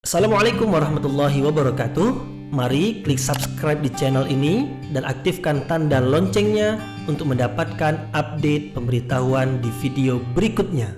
Assalamualaikum warahmatullahi wabarakatuh. Mari klik subscribe di channel ini dan aktifkan tanda loncengnya untuk mendapatkan update pemberitahuan di video berikutnya.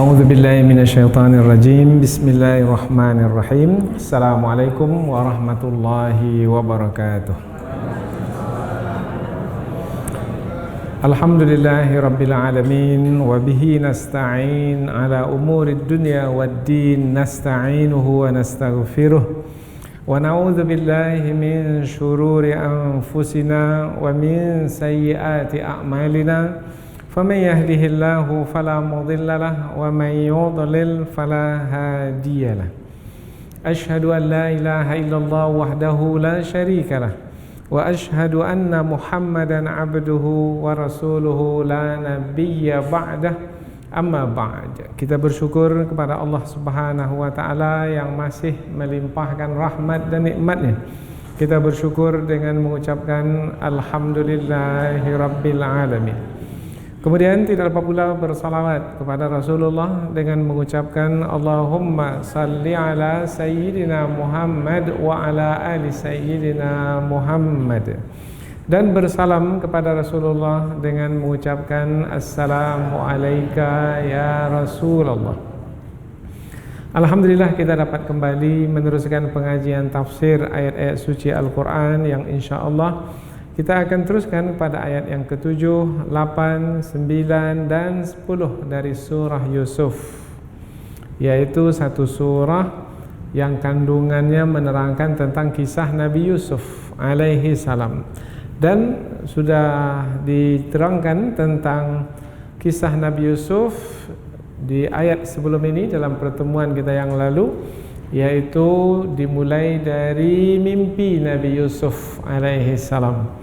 A'udzu billahi minasyaitonir rajim. Bismillahirrahmanirrahim. Assalamualaikum warahmatullahi wabarakatuh. Alhamdulillahi rabbil alamin wa bihi nasta'in ala umurid dunya waddin nasta'inuhu wa nastaghfiruh wa na'udzu billahi min shururi anfusina wa min sayyiati a'malina. فمن يهده الله فلا مضل له ومن يضلل فلا هادي له أشهد أن لا إله إلا الله وحده لا شريك له وأشهد أن محمدا عبده ورسوله لا نبي بعده amma ba'd. Kita bersyukur kepada Allah Subhanahu wa taala yang masih melimpahkan rahmat dan nikmatnya. Kita bersyukur dengan mengucapkan alhamdulillahi rabbil alamin. Kemudian tidak lupa pula bersalawat kepada Rasulullah dengan mengucapkan Allahumma salli ala Sayyidina Muhammad wa ala ali Sayyidina Muhammad, dan bersalam kepada Rasulullah dengan mengucapkan Assalamu alayka ya Rasulullah. Alhamdulillah kita dapat kembali meneruskan pengajian tafsir ayat-ayat suci Al-Quran yang insyaAllah kita akan teruskan pada ayat yang ke-7, 8, 9 dan 10 dari surah Yusuf, yaitu satu surah yang kandungannya menerangkan tentang kisah Nabi Yusuf alaihi salam. Dan sudah diterangkan tentang kisah Nabi Yusuf di ayat sebelum ini dalam pertemuan kita yang lalu, yaitu dimulai dari mimpi Nabi Yusuf alaihi salam.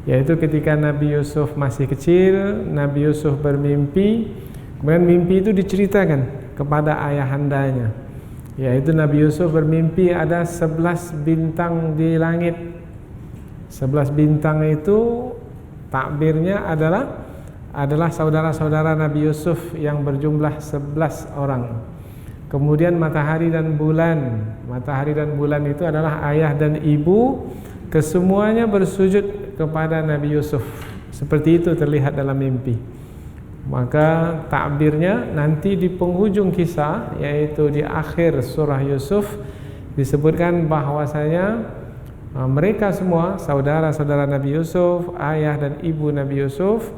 Yaitu ketika Nabi Yusuf masih kecil, Nabi Yusuf bermimpi, kemudian mimpi itu diceritakan kepada ayahandanya. Yaitu Nabi Yusuf bermimpi ada 11 bintang di langit. 11 bintang itu takbirnya adalah saudara-saudara Nabi Yusuf yang berjumlah 11 orang. Kemudian matahari dan bulan. Matahari dan bulan itu adalah ayah dan ibu. Kesemuanya bersujud kepada Nabi Yusuf. Seperti itu terlihat dalam mimpi. Maka takbirnya nanti di penghujung kisah, yaitu di akhir surah Yusuf, disebutkan bahwasanya mereka semua saudara-saudara Nabi Yusuf, ayah dan ibu Nabi Yusuf,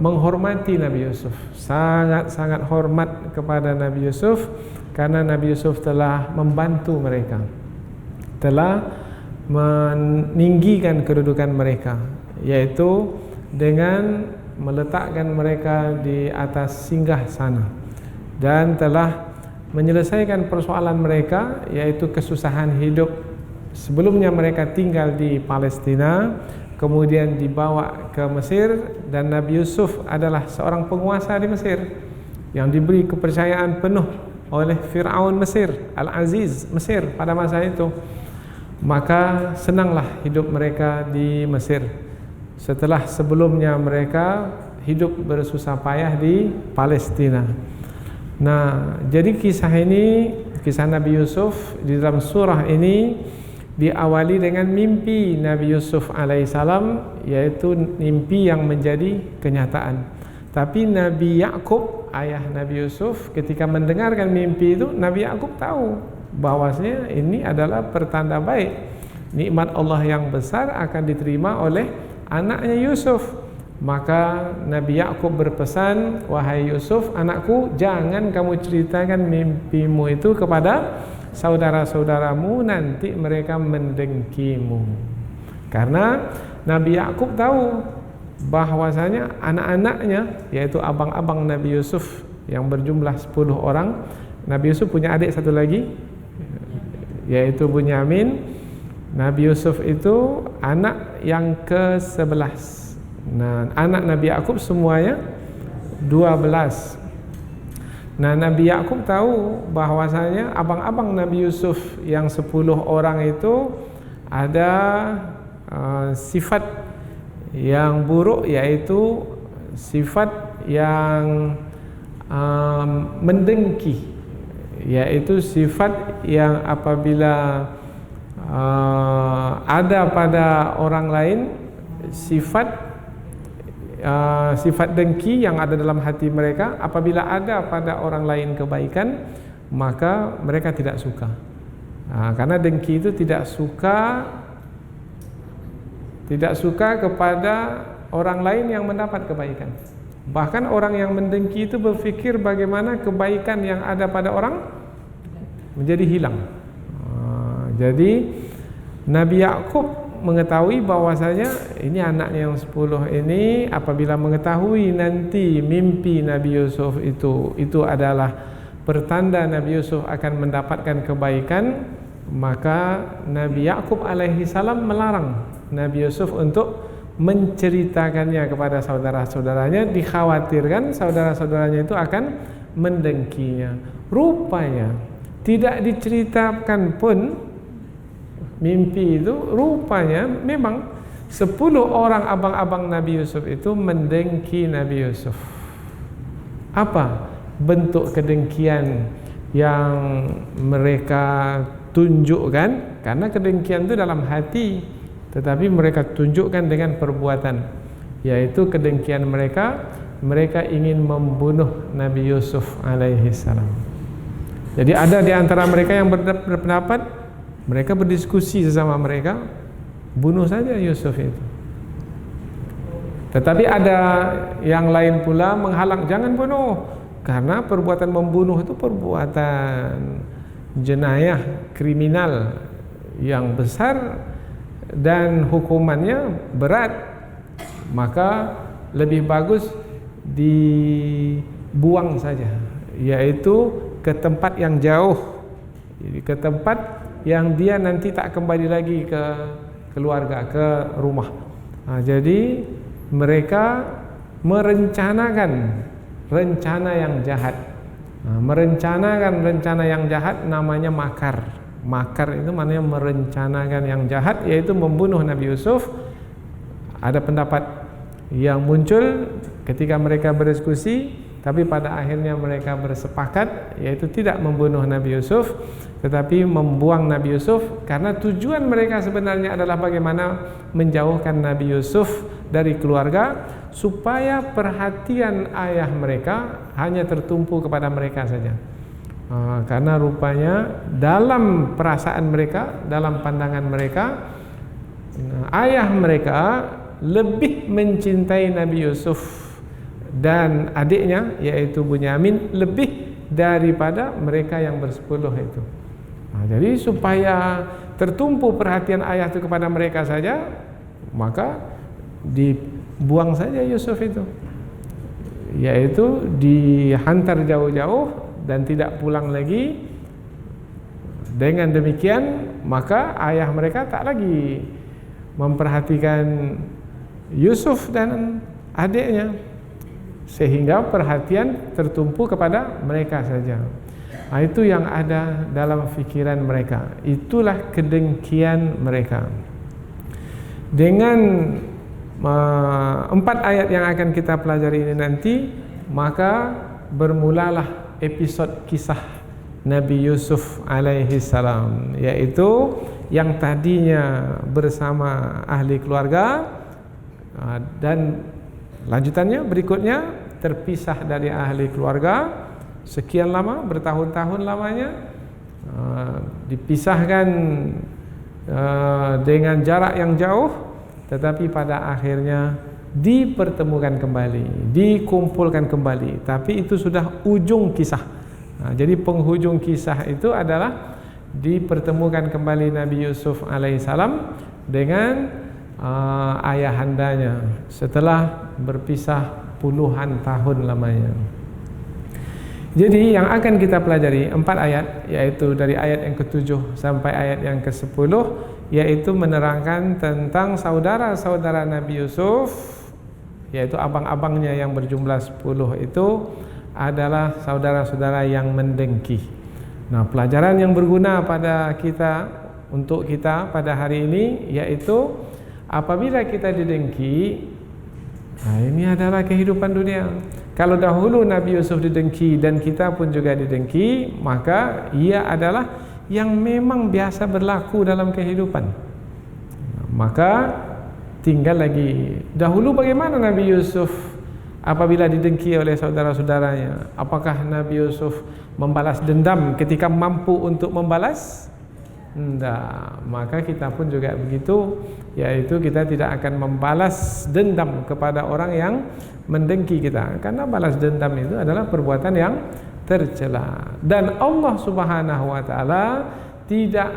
menghormati Nabi Yusuf. Sangat-sangat hormat kepada Nabi Yusuf karena Nabi Yusuf telah membantu mereka, telah meninggikan kedudukan mereka, yaitu dengan meletakkan mereka di atas singgah sana, dan telah menyelesaikan persoalan mereka, yaitu kesusahan hidup. Sebelumnya mereka tinggal di Palestina, kemudian dibawa ke Mesir, dan Nabi Yusuf adalah seorang penguasa di Mesir yang diberi kepercayaan penuh oleh Fir'aun Mesir, Al-Aziz Mesir pada masa itu. Maka senanglah hidup mereka di Mesir setelah sebelumnya mereka hidup bersusah payah di Palestina. Nah, jadi kisah ini, kisah Nabi Yusuf di dalam surah ini diawali dengan mimpi Nabi Yusuf alaihissalam, yaitu mimpi yang menjadi kenyataan. Tapi Nabi Yakub, ayah Nabi Yusuf, ketika mendengarkan mimpi itu, Nabi Yakub tahu bahwasanya ini adalah pertanda baik, nikmat Allah yang besar akan diterima oleh anaknya Yusuf. Maka Nabi Yakub berpesan, wahai Yusuf anakku, jangan kamu ceritakan mimpimu itu kepada saudara-saudaramu, nanti mereka mendengkimu. Karena Nabi Yakub tahu bahwasanya anak-anaknya, yaitu abang-abang Nabi Yusuf yang berjumlah 10 orang. Nabi Yusuf punya adik satu lagi, yaitu Bunyamin. Nabi Yusuf itu anak yang ke-11. Nah, anak Nabi Yakub semuanya 12. Nah, Nabi Yakub tahu bahwasanya abang-abang Nabi Yusuf yang 10 orang itu ada sifat yang buruk, yaitu sifat yang mendengki, yaitu sifat yang apabila ada pada orang lain, sifat dengki yang ada dalam hati mereka, apabila ada pada orang lain kebaikan, maka mereka tidak suka. Karena dengki itu tidak suka kepada orang lain yang mendapat kebaikan. Bahkan orang yang mendengki itu berpikir bagaimana kebaikan yang ada pada orang menjadi hilang. Jadi Nabi Yakub mengetahui bahwasanya ini anaknya yang 10 ini apabila mengetahui nanti mimpi Nabi Yusuf itu adalah pertanda Nabi Yusuf akan mendapatkan kebaikan, maka Nabi Yakub alaihi salam melarang Nabi Yusuf untuk menceritakannya kepada saudara-saudaranya, dikhawatirkan saudara-saudaranya itu akan mendengkinya. Rupanya tidak diceritakan pun mimpi itu, rupanya memang 10 orang abang-abang Nabi Yusuf itu mendengki Nabi Yusuf. Apa bentuk kedengkian yang mereka tunjukkan? Karena kedengkian itu dalam hati, tetapi mereka tunjukkan dengan perbuatan, yaitu kedengkian mereka ingin membunuh Nabi Yusuf alaihi salam. Jadi ada di antara mereka yang berpendapat, mereka berdiskusi sesama mereka, bunuh saja Yusuf itu. Tetapi ada yang lain pula menghalang, jangan bunuh, karena perbuatan membunuh itu perbuatan jenayah kriminal yang besar dan hukumannya berat, maka lebih bagus dibuang saja, yaitu ke tempat yang jauh, jadi ke tempat yang dia nanti tak kembali lagi ke keluarga, ke rumah. Jadi mereka merencanakan rencana yang jahat. Merencanakan rencana yang jahat namanya makar. Makar itu maknanya merencanakan yang jahat, yaitu membunuh Nabi Yusuf. Ada pendapat yang muncul ketika mereka berdiskusi, tapi pada akhirnya mereka bersepakat, yaitu tidak membunuh Nabi Yusuf, tetapi membuang Nabi Yusuf, karena tujuan mereka sebenarnya adalah bagaimana menjauhkan Nabi Yusuf dari keluarga, supaya perhatian ayah mereka hanya tertumpu kepada mereka saja. Karena rupanya dalam perasaan mereka, dalam pandangan mereka, ayah mereka lebih mencintai Nabi Yusuf dan adiknya, yaitu Bunyamin, lebih daripada mereka yang bersepuluh itu. Jadi supaya tertumpu perhatian ayah itu kepada mereka saja, maka dibuang saja Yusuf itu, yaitu dihantar jauh-jauh dan tidak pulang lagi. Dengan demikian maka ayah mereka tak lagi memperhatikan Yusuf dan adiknya, sehingga perhatian tertumpu kepada mereka saja. Itu yang ada dalam fikiran mereka. Itulah kedengkian mereka. Dengan 4 ayat yang akan kita pelajari ini nanti, maka bermulalah episod kisah Nabi Yusuf alaihi salam, yaitu yang tadinya bersama ahli keluarga dan lanjutannya berikutnya terpisah dari ahli keluarga sekian lama, bertahun-tahun lamanya, dipisahkan dengan jarak yang jauh, tetapi pada akhirnya dipertemukan kembali, dikumpulkan kembali. Tapi itu sudah ujung kisah. Jadi penghujung kisah itu adalah dipertemukan kembali Nabi Yusuf alaihissalam dengan ayahandanya setelah berpisah puluhan tahun lamanya. Jadi yang akan kita pelajari 4 ayat, yaitu dari ayat yang ke-7 sampai ayat yang ke-10, yaitu menerangkan tentang saudara-saudara Nabi Yusuf yaitu abang-abangnya yang berjumlah 10 itu adalah saudara-saudara yang mendengki. Nah, pelajaran yang berguna pada kita, untuk kita pada hari ini, yaitu apabila kita didengki, nah ini adalah kehidupan dunia. Kalau dahulu Nabi Yusuf didengki dan kita pun juga didengki, maka ia adalah yang memang biasa berlaku dalam kehidupan. Maka tinggal lagi, dahulu bagaimana Nabi Yusuf apabila didengki oleh saudara-saudaranya? Apakah Nabi Yusuf membalas dendam ketika mampu untuk membalas? Tidak. Maka kita pun juga begitu, yaitu kita tidak akan membalas dendam kepada orang yang mendengki kita, karena balas dendam itu adalah perbuatan yang tercela. Dan Allah Subhanahu wa taala tidak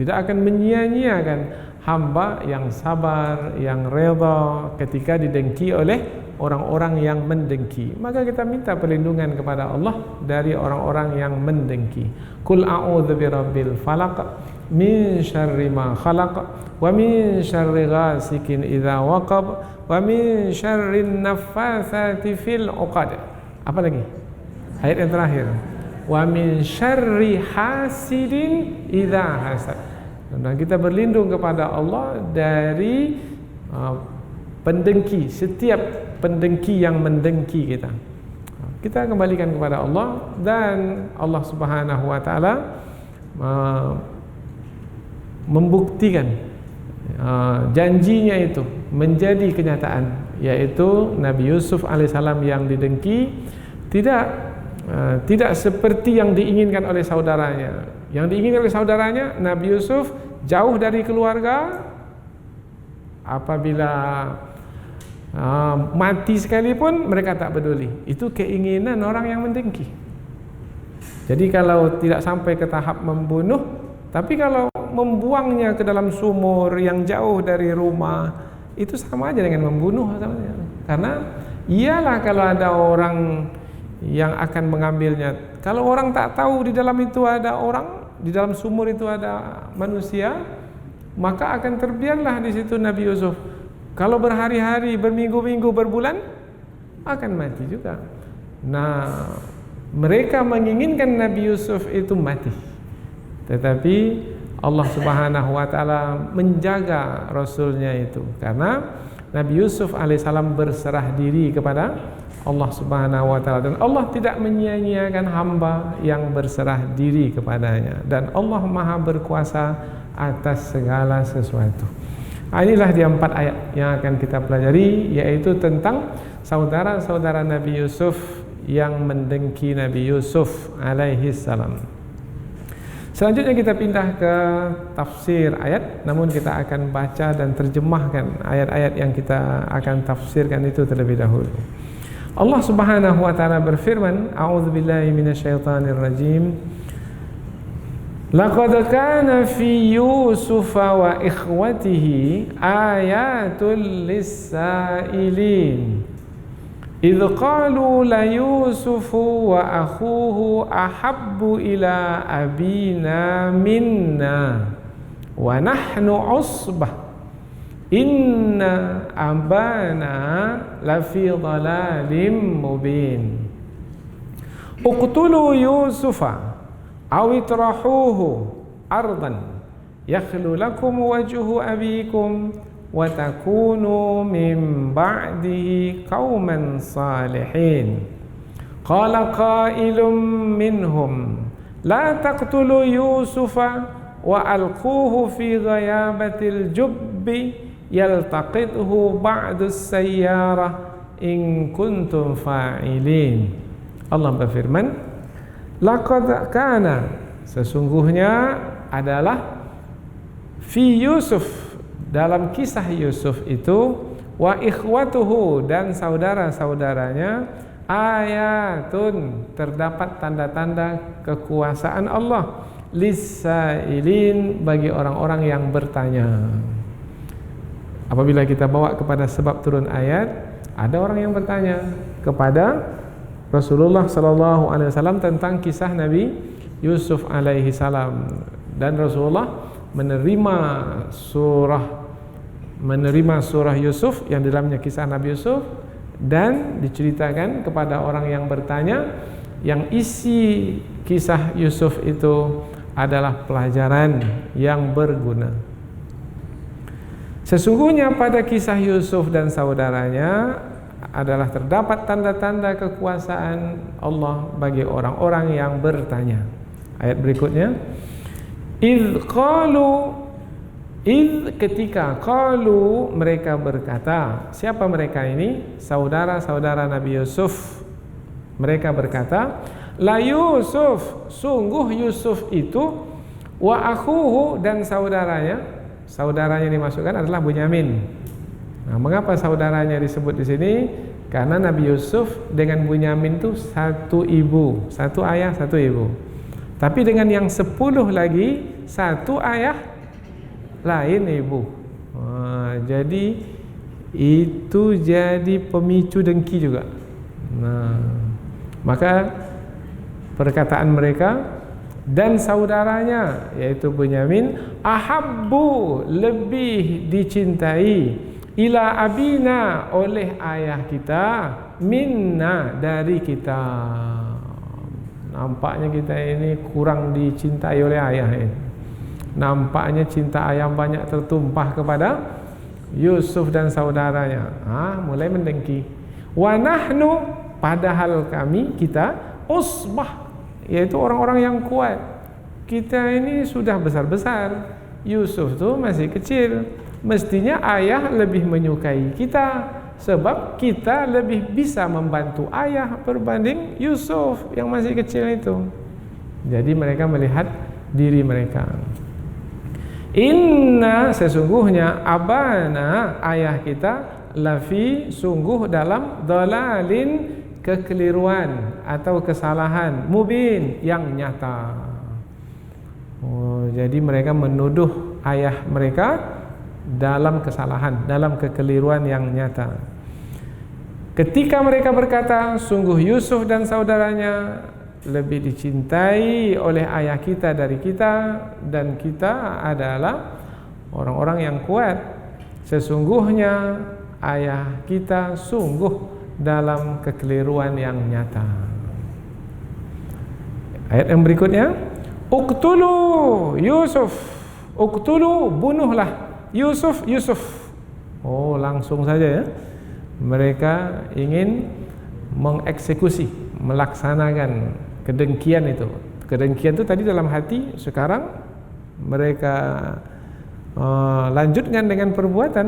akan menyia-nyiakan hamba yang sabar, yang redha ketika didengki oleh orang-orang yang mendengki. Maka kita minta perlindungan kepada Allah dari orang-orang yang mendengki. Qul a'udzu birabbil falaq min syarri ma khalaq wa min syarri ghasikin idza waqab wa min syarrin naffatsati fil 'uqad. Apa lagi? Ayat yang terakhir. Wa min syarri hasidin idza hasad. Dan kita berlindung kepada Allah dari pendengki, setiap pendengki yang mendengki kita. Kita kembalikan kepada Allah, dan Allah Subhanahu wa taala membuktikan janjinya itu menjadi kenyataan, yaitu Nabi Yusuf alaihissalam yang didengki tidak seperti yang diinginkan oleh saudaranya. Yang diinginkan oleh saudaranya, Nabi Yusuf jauh dari keluarga, apabila mati sekalipun mereka tak peduli. Itu keinginan orang yang mendengki. Jadi kalau tidak sampai ke tahap membunuh, tapi kalau membuangnya ke dalam sumur yang jauh dari rumah, itu sama aja dengan membunuh. Karena iyalah kalau ada orang yang akan mengambilnya. Kalau orang tak tahu di dalam itu ada orang, di dalam sumur itu ada manusia, maka akan terbiarlah di situ Nabi Yusuf. Kalau berhari-hari, berminggu-minggu, berbulan, akan mati juga. Nah, mereka menginginkan Nabi Yusuf itu mati, tetapi Allah Subhanahu wa taala menjaga Rasulnya itu, karena Nabi Yusuf alaihissalam berserah diri kepada Allah Subhanahu wa taala, dan Allah tidak menyia-nyiakan hamba yang berserah diri kepadanya, dan Allah Maha berkuasa atas segala sesuatu. Inilah dia 4 ayat yang akan kita pelajari, yaitu tentang saudara-saudara Nabi Yusuf yang mendengki Nabi Yusuf alaihi salam. Selanjutnya kita pindah ke tafsir ayat, namun kita akan baca dan terjemahkan ayat-ayat yang kita akan tafsirkan itu terlebih dahulu. Allah Subhanahu wa taala berfirman, a'udzubillahi minasyaitonir rajim. Laqad kana fi Yusuf wa ikhwatihi ayatul lis-sa'ilin. Idh qalu la Yusufu wa akhuhu ahabbu ila abina minna wa nahnu usbah. Inna abana lafi dhalalim mubin. Uqtulu Yusufa aw itrahuhu ardan yakhlu lakum wajhu abikum wa takunu min ba'dihi qauman salihin. Qala qailum minhum la taqtulu Yusufa wa alquhu fi ghayabatil jubbi yaltaqithu ba'du sayyarah in kuntum fa'ilin. Allah berfirman, laqad kana, sesungguhnya adalah fi Yusuf, dalam kisah Yusuf itu, wa ikhwatuhu, dan saudara-saudaranya, ayatun, terdapat tanda-tanda kekuasaan Allah, lis-sa'ilin, bagi orang-orang yang bertanya. Apabila kita bawa kepada sebab turun ayat, ada orang yang bertanya kepada Rasulullah sallallahu alaihi wasallam tentang kisah Nabi Yusuf alaihi salam, dan Rasulullah menerima surah menerima surah Yusuf yang di dalamnya kisah Nabi Yusuf dan diceritakan kepada orang yang bertanya, yang isi kisah Yusuf itu adalah pelajaran yang berguna. Sesungguhnya pada kisah Yusuf dan saudaranya adalah terdapat tanda-tanda kekuasaan Allah bagi orang-orang yang bertanya. Ayat berikutnya, ketika qalu, mereka berkata. Siapa mereka ini? Saudara-saudara Nabi Yusuf. Mereka berkata, la Yusuf, sungguh Yusuf itu, wa akhuhu, dan saudaranya. Saudaranya dimasukkan adalah Bunyamin. Nah, mengapa saudaranya disebut di sini? Karena Nabi Yusuf dengan Bunyamin itu satu ibu, satu ayah, satu ibu. Tapi dengan yang 10 lagi, satu ayah, lain ibu. Jadi itu jadi pemicu dengki juga. Nah, maka perkataan mereka dan saudaranya yaitu Bunyamin, ahabbu, lebih dicintai, ila abina, oleh ayah kita, minna, dari kita. Nampaknya kita ini kurang dicintai oleh ayah ini. Nampaknya cinta ayah banyak tertumpah kepada Yusuf dan saudaranya. Mulai mendengki. Wa nahnu, padahal kami, kita, usbah, yaitu orang-orang yang kuat. Kita ini sudah besar-besar, Yusuf tuh masih kecil. Mestinya ayah lebih menyukai kita, sebab kita lebih bisa membantu ayah berbanding Yusuf yang masih kecil itu. Jadi mereka melihat diri mereka. Inna, sesungguhnya, abana, ayah kita, lafi, sungguh dalam, dalalin, kekeliruan atau kesalahan, mubin, yang nyata. Jadi mereka menuduh ayah mereka dalam kesalahan, dalam kekeliruan yang nyata. Ketika mereka berkata, sungguh Yusuf dan saudaranya lebih dicintai oleh ayah kita dari kita, dan kita adalah orang-orang yang kuat. Sesungguhnya ayah kita sungguh dalam kekeliruan yang nyata. Ayat yang berikutnya, uqtulu Yusuf, uqtulu, bunuhlah Yusuf. Langsung saja ya. Mereka ingin mengeksekusi, melaksanakan kedengkian itu. Kedengkian itu tadi dalam hati, sekarang mereka lanjutkan dengan perbuatan.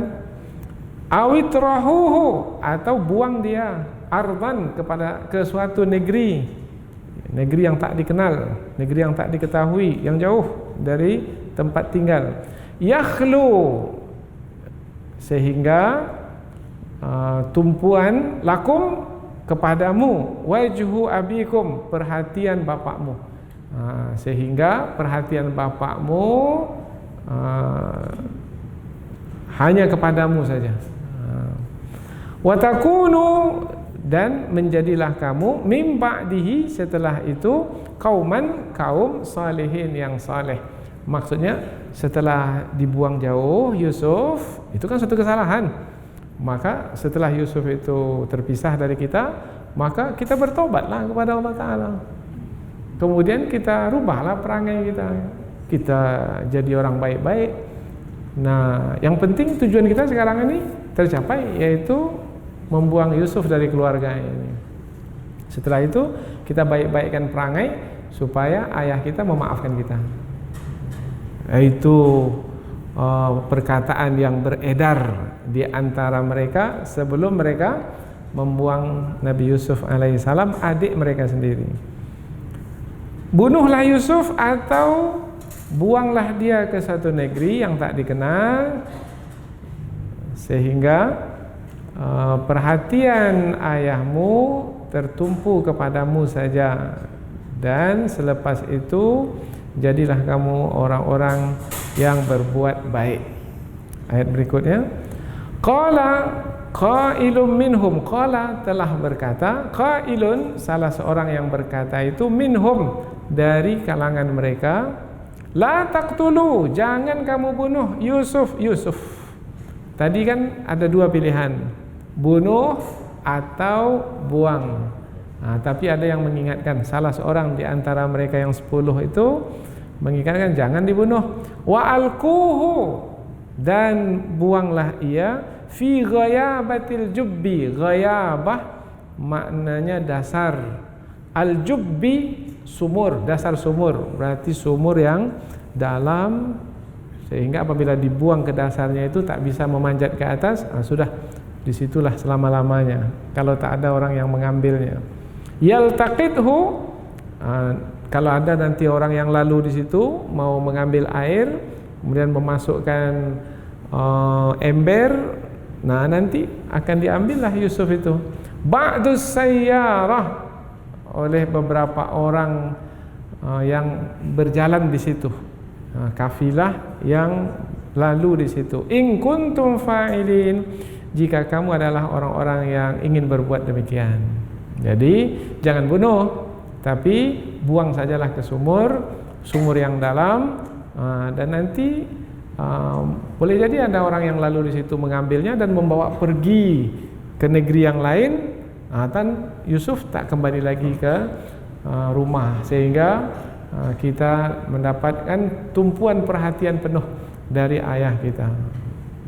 Awitrahuhu, atau buang dia, arban, ke suatu negeri yang tak dikenal, negeri yang tak diketahui, yang jauh dari tempat tinggal. Yakhlu, sehingga tumpuan, lakum, kepadamu, wajhu abikum, perhatian bapakmu, sehingga perhatian bapakmu hanya kepadamu saja. Watakunu, dan menjadilah kamu, mim ba'dihi, setelah itu, kauman, kaum salihin, yang saleh. Maksudnya setelah dibuang jauh Yusuf, itu kan suatu kesalahan. Maka setelah Yusuf itu terpisah dari kita, maka kita bertobatlah kepada Allah Ta'ala. Kemudian kita rubahlah perangai kita. Kita jadi orang baik-baik. Nah, yang penting tujuan kita sekarang ini tercapai, yaitu membuang Yusuf dari keluarga ini. Setelah itu kita baik-baikkan perangai supaya ayah kita memaafkan kita. Itu perkataan yang beredar di antara mereka sebelum mereka membuang Nabi Yusuf alaihissalam, adik mereka sendiri. Bunuhlah Yusuf atau buanglah dia ke satu negeri yang tak dikenal, sehingga perhatian ayahmu tertumpu kepadamu saja, dan selepas itu jadilah kamu orang-orang yang berbuat baik. Ayat berikutnya, qala qailun minhum, qala, telah berkata, qailun, salah seorang yang berkata itu, minhum, dari kalangan mereka, la taqtulu, jangan kamu bunuh Yusuf. tadi kan ada dua pilihan, bunuh atau buang. Tapi ada yang mengingatkan, salah seorang di antara mereka yang 10 itu mengingatkan jangan dibunuh. Wa alquhu, dan buanglah ia fi ghayabatil jubbi. Ghayabah maknanya dasar, al-jubbi sumur, dasar sumur, berarti sumur yang dalam, sehingga apabila dibuang ke dasarnya itu tak bisa memanjat ke atas, sudah disitulah selama-lamanya kalau tak ada orang yang mengambilnya. Yaltaqithu, kalau ada nanti orang yang lalu di situ mau mengambil air, kemudian memasukkan ember, nanti akan diambillah Yusuf itu. Ba'dus sayyarah, oleh beberapa orang yang berjalan di situ, kafilah yang lalu di situ. In kuntum fa'ilin, jika kamu adalah orang-orang yang ingin berbuat demikian. Jadi jangan bunuh, tapi buang sajalah ke sumur yang dalam, dan nanti boleh jadi ada orang yang lalu di situ mengambilnya dan membawa pergi ke negeri yang lain, dan Yusuf tak kembali lagi ke rumah, sehingga kita mendapatkan tumpuan perhatian penuh dari ayah kita.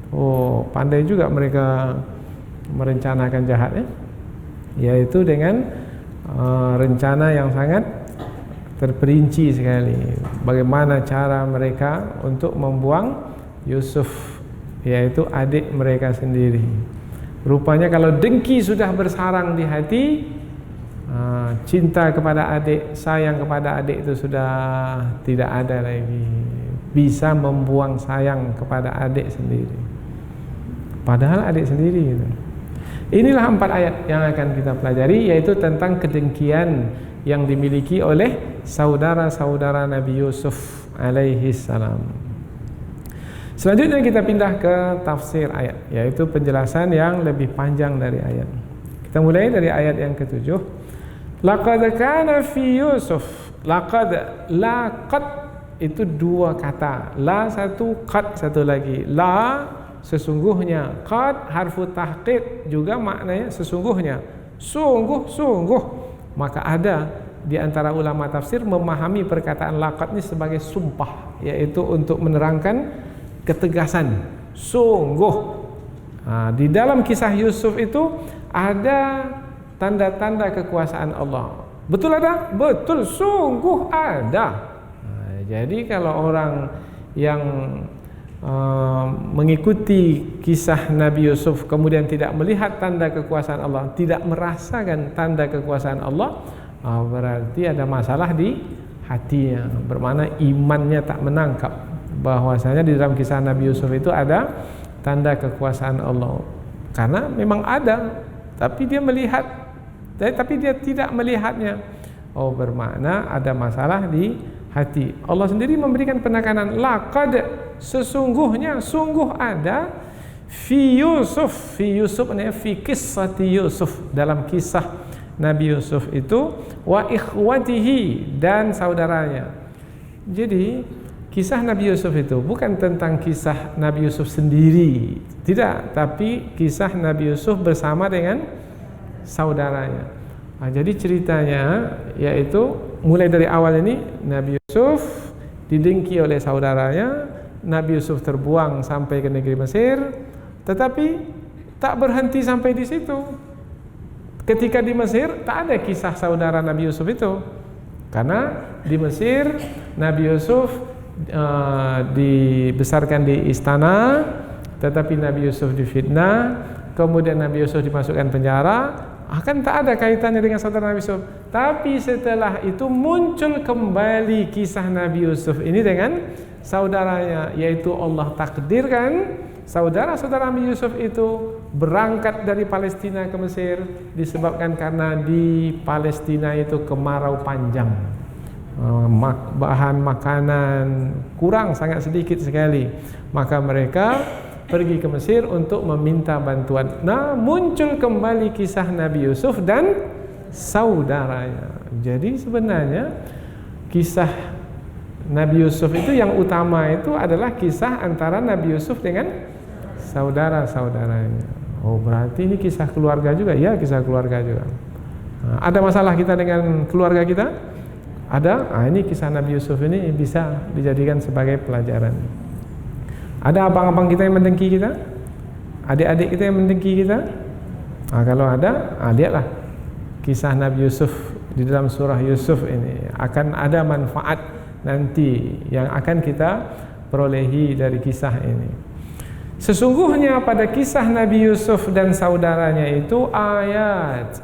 Oh, pandai juga mereka merencanakan jahat, yaitu dengan rencana yang sangat terperinci sekali. Bagaimana cara mereka untuk membuang Yusuf, yaitu adik mereka sendiri. Rupanya kalau dengki sudah bersarang di hati, cinta kepada adik, sayang kepada adik itu sudah tidak ada lagi. Bisa membuang sayang kepada adik sendiri, padahal adik sendiri gitu. Inilah 4 ayat yang akan kita pelajari, yaitu tentang kedengkian yang dimiliki oleh saudara-saudara Nabi Yusuf alaihi salam. Selanjutnya kita pindah ke tafsir ayat, yaitu penjelasan yang lebih panjang dari ayat. Kita mulai dari ayat yang ke-7. Laqad kana fi Yusuf. Laqad itu 2 kata. La satu, qad satu lagi. La sesungguhnya, qad harfu tahqiq juga maknanya sesungguhnya, sungguh-sungguh. Maka ada di antara ulama tafsir memahami perkataan laqad ini sebagai sumpah, yaitu untuk menerangkan ketegasan, sungguh. Di dalam kisah Yusuf itu ada tanda-tanda kekuasaan Allah. Betul ada? Betul, sungguh ada. Jadi kalau orang yang mengikuti kisah Nabi Yusuf kemudian tidak melihat tanda kekuasaan Allah, tidak merasakan tanda kekuasaan Allah, berarti ada masalah di hatinya, bermakna imannya tak menangkap bahwasanya di dalam kisah Nabi Yusuf itu ada tanda kekuasaan Allah. Karena memang ada, tapi dia melihat, tapi dia tidak melihatnya. Bermakna ada masalah di hati. Allah sendiri memberikan penekanan, laqad, sesungguhnya, sungguh ada, fi Yusuf. Fi Yusuf ini fi qissati Yusuf, dalam kisah Nabi Yusuf itu, wa ikhwatihi, dan saudaranya. Jadi kisah Nabi Yusuf itu bukan tentang kisah Nabi Yusuf sendiri, tidak, tapi kisah Nabi Yusuf bersama dengan saudaranya. Jadi ceritanya yaitu mulai dari awal ini, Nabi Yusuf didengki oleh saudaranya, Nabi Yusuf terbuang sampai ke negeri Mesir, tetapi tak berhenti sampai di situ. Ketika di Mesir tak ada kisah saudara Nabi Yusuf itu, karena di Mesir Nabi Yusuf dibesarkan di istana, tetapi Nabi Yusuf difitnah, kemudian Nabi Yusuf dimasukkan penjara. Akan tak ada kaitannya dengan saudara Nabi Yusuf. Tapi setelah itu muncul kembali kisah Nabi Yusuf ini dengan saudaranya, yaitu Allah takdirkan saudara-saudara Nabi Yusuf itu berangkat dari Palestina ke Mesir disebabkan karena di Palestina itu kemarau panjang, bahan makanan kurang, sangat sedikit sekali. Maka mereka pergi ke Mesir untuk meminta bantuan. Nah, muncul kembali kisah Nabi Yusuf dan saudaranya. Jadi sebenarnya kisah Nabi Yusuf itu yang utama itu adalah kisah antara Nabi Yusuf dengan saudara-saudaranya. Oh, berarti ini kisah keluarga juga? Ya, kisah keluarga juga. Ada masalah kita dengan keluarga kita? Ada? Ini kisah Nabi Yusuf ini bisa dijadikan sebagai pelajaran. Ada abang-abang kita yang mendengki kita? Adik-adik kita yang mendengki kita? Kalau ada, lihatlah kisah Nabi Yusuf di dalam surah Yusuf ini. Akan ada manfaat nanti yang akan kita perolehi dari kisah ini. Sesungguhnya pada kisah Nabi Yusuf dan saudaranya itu ayat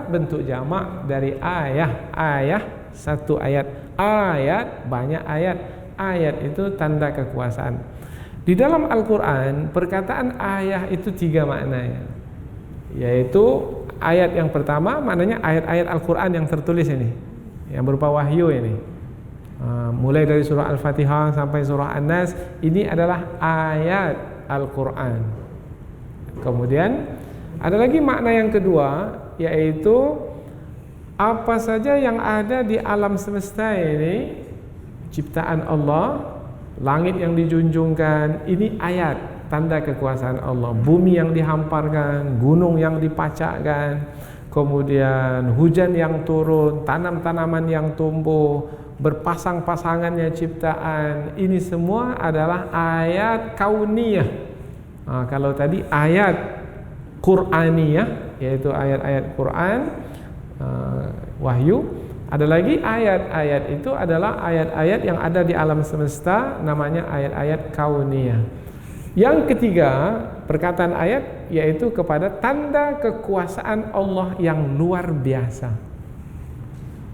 bentuk jamak dari ayah satu ayat banyak ayat itu tanda kekuasaan. Di dalam Al-Quran perkataan ayah itu 3 maknanya, yaitu ayat yang pertama maknanya ayat-ayat Al-Quran yang tertulis ini, yang berupa wahyu ini. Mulai dari surah Al-Fatihah sampai surah An-Nas, ini adalah ayat Al-Quran. Kemudian ada lagi makna yang kedua, yaitu apa saja yang ada di alam semesta ini, ciptaan Allah, langit yang dijunjungkan, ini ayat tanda kekuasaan Allah. Bumi yang dihamparkan, gunung yang dipacakkan, kemudian hujan yang turun, tanam-tanaman yang tumbuh, berpasang-pasangannya ciptaan, ini semua adalah ayat kauniyah. Kalau tadi ayat Qur'aniyah, yaitu ayat-ayat Quran, wahyu, ada lagi ayat-ayat itu adalah ayat-ayat yang ada di alam semesta, namanya ayat-ayat kauniyah. Yang ketiga, perkataan ayat yaitu kepada tanda kekuasaan Allah yang luar biasa.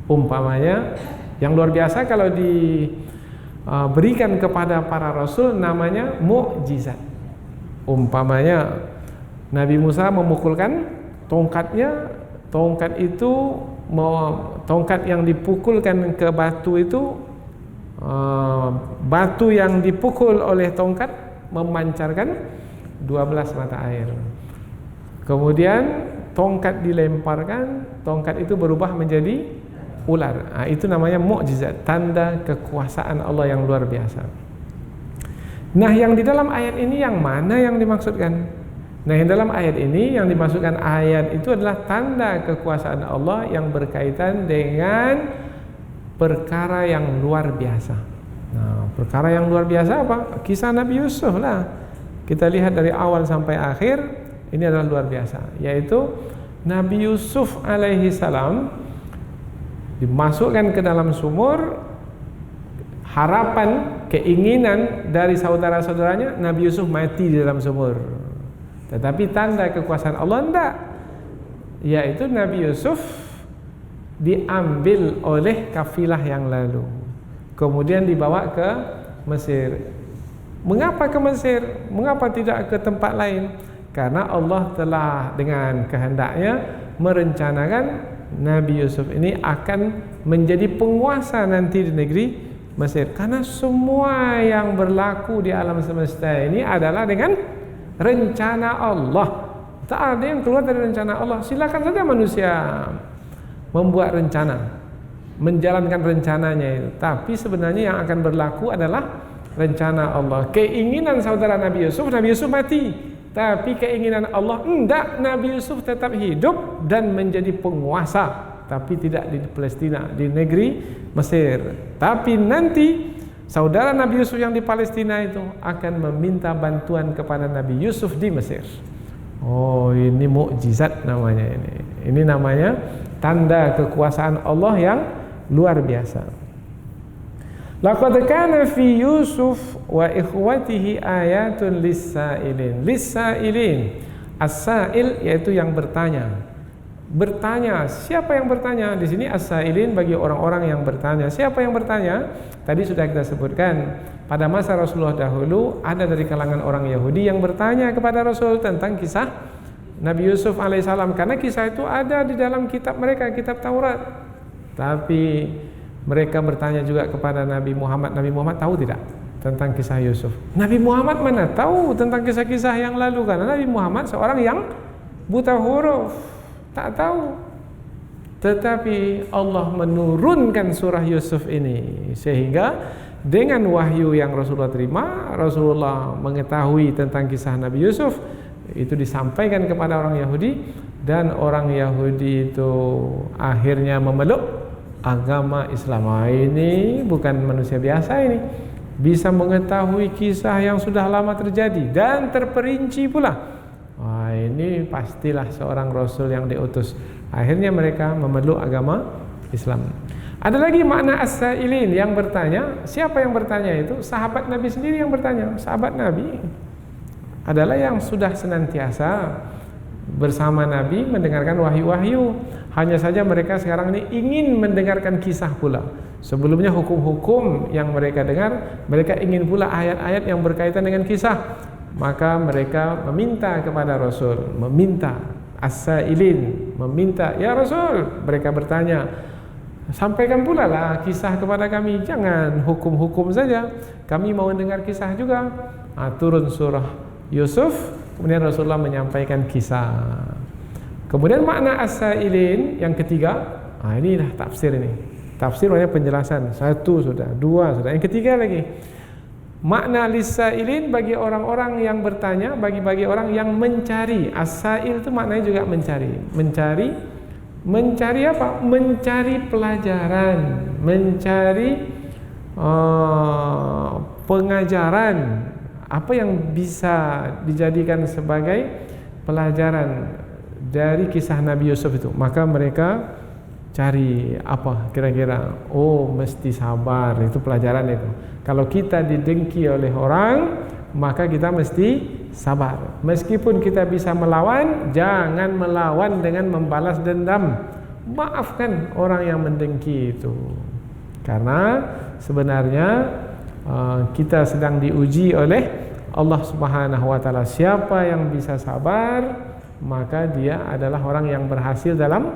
Umpamanya yang luar biasa kalau diberikan kepada para rasul namanya mukjizat. Umpamanya Nabi Musa memukulkan tongkatnya, tongkat itu tongkat yang dipukulkan ke batu itu, batu yang dipukul oleh tongkat memancarkan 12 mata air. Kemudian tongkat dilemparkan, tongkat itu berubah menjadi ular. Itu namanya mukjizat, tanda kekuasaan Allah yang luar biasa. Nah, yang di dalam ayat ini yang mana yang dimaksudkan? Nah, yang dalam ayat ini yang dimaksudkan ayat itu adalah tanda kekuasaan Allah yang berkaitan dengan perkara yang luar biasa. Nah, perkara yang luar biasa apa? Kisah Nabi Yusuf lah. Kita lihat dari awal sampai akhir, ini adalah luar biasa, yaitu Nabi Yusuf alaihi salam dimasukkan ke dalam sumur. Harapan, keinginan dari saudara-saudaranya Nabi Yusuf mati di dalam sumur. Tetapi tanda kekuasaan Allah enggak, yaitu Nabi Yusuf diambil oleh kafilah yang lalu, kemudian dibawa ke Mesir. Mengapa ke Mesir? Mengapa tidak ke tempat lain? Karena Allah telah dengan kehendaknya merencanakan Nabi Yusuf ini akan menjadi penguasa nanti di negeri Mesir. Karena semua yang berlaku di alam semesta ini adalah dengan rencana Allah. Tak ada yang keluar dari rencana Allah. Silakan saja manusia membuat rencana, menjalankan rencananya itu, tapi sebenarnya yang akan berlaku adalah rencana Allah. Keinginan saudara Nabi Yusuf mati. Tapi keinginan Allah enggak, Nabi Yusuf tetap hidup dan menjadi penguasa, tapi tidak di Palestina, di negeri Mesir. Tapi nanti saudara Nabi Yusuf yang di Palestina itu akan meminta bantuan kepada Nabi Yusuf di Mesir. Oh, ini mukjizat namanya ini. Ini namanya tanda kekuasaan Allah yang luar biasa. Laqad kana fi Yusuf wa ikhwatihi ayatun lis-sa'ilin. Lis-sa'ilin, as-sa'il yaitu yang bertanya. Bertanya, siapa yang bertanya? Di sini as-sa'ilin bagi orang-orang yang bertanya. Siapa yang bertanya? Tadi sudah kita sebutkan, pada masa Rasulullah dahulu ada dari kalangan orang Yahudi yang bertanya kepada Rasul tentang kisah Nabi Yusuf alaihissalam, karena kisah itu ada di dalam kitab mereka, kitab Taurat. Tapi mereka bertanya juga kepada Nabi Muhammad. Nabi Muhammad tahu tidak tentang kisah Yusuf? Nabi Muhammad mana tahu tentang kisah-kisah yang lalu, karena Nabi Muhammad seorang yang buta huruf, tak tahu. Tetapi Allah menurunkan surah Yusuf ini sehingga dengan wahyu yang Rasulullah terima, Rasulullah mengetahui tentang kisah Nabi Yusuf, itu disampaikan kepada orang Yahudi, dan orang Yahudi itu akhirnya memeluk agama Islam. Ini bukan manusia biasa ini, bisa mengetahui kisah yang sudah lama terjadi dan terperinci pula. Ini pastilah seorang Rasul yang diutus. Akhirnya mereka memeluk agama Islam. Ada lagi makna as-sa'ilin, yang bertanya. Siapa yang bertanya itu? Sahabat Nabi sendiri yang bertanya. Sahabat Nabi adalah yang sudah senantiasa bersama Nabi mendengarkan wahyu-wahyu. Hanya saja mereka sekarang ini ingin mendengarkan kisah pula. Sebelumnya hukum-hukum yang mereka dengar, mereka ingin pula ayat-ayat yang berkaitan dengan kisah. Maka mereka meminta kepada Rasul, meminta as-sa'ilin, meminta, ya Rasul, mereka bertanya, sampaikan pula lah kisah kepada kami, jangan hukum-hukum saja, kami mau dengar kisah juga. Turun surah Yusuf, kemudian Rasulullah menyampaikan kisah. Kemudian makna as-sa'ilin yang ketiga, inilah tafsir ini. Tafsir maknanya penjelasan. Satu sudah, dua sudah, yang ketiga lagi. Makna lis-sa'ilin bagi orang-orang yang bertanya, bagi orang yang mencari. As-sa'il itu maknanya juga mencari. Mencari apa? Mencari pelajaran, mencari pengajaran, apa yang bisa dijadikan sebagai pelajaran dari kisah Nabi Yusuf itu. Maka mereka cari apa kira-kira? Mesti sabar, itu pelajaran itu. Kalau kita didengki oleh orang, maka kita mesti sabar. Meskipun kita bisa melawan, jangan melawan dengan membalas dendam. Maafkan orang yang mendengki itu. Karena sebenarnya kita sedang diuji oleh Allah Subhanahu wa taala. Siapa yang bisa sabar, maka dia adalah orang yang berhasil dalam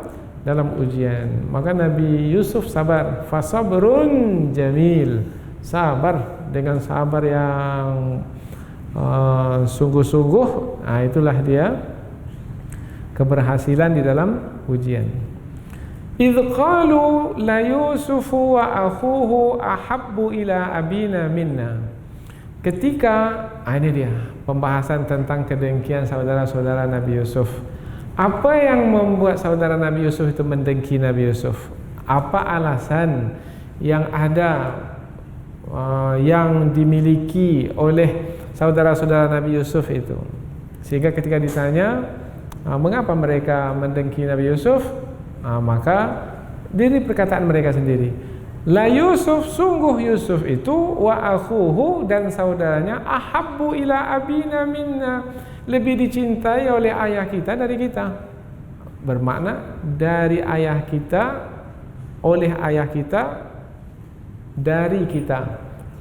ujian. Maka Nabi Yusuf sabar, fasabrun jamil, sabar dengan sabar yang sungguh-sungguh. Itulah dia keberhasilan di dalam ujian. Idz qalu la yusufu wa akhuhu ahabbu ila abina minna. Ketika ini dia pembahasan tentang kedengkian saudara-saudara Nabi Yusuf. Apa yang membuat saudara Nabi Yusuf itu mendengki Nabi Yusuf? Apa alasan yang ada yang dimiliki oleh saudara-saudara Nabi Yusuf itu? Sehingga ketika ditanya mengapa mereka mendengki Nabi Yusuf, maka dari perkataan mereka sendiri, la Yusuf, sungguh Yusuf itu, wa akhuhu, dan saudaranya, ahabbu ila abina minna, lebih dicintai oleh ayah kita dari kita. Bermakna dari ayah kita, oleh ayah kita, dari kita.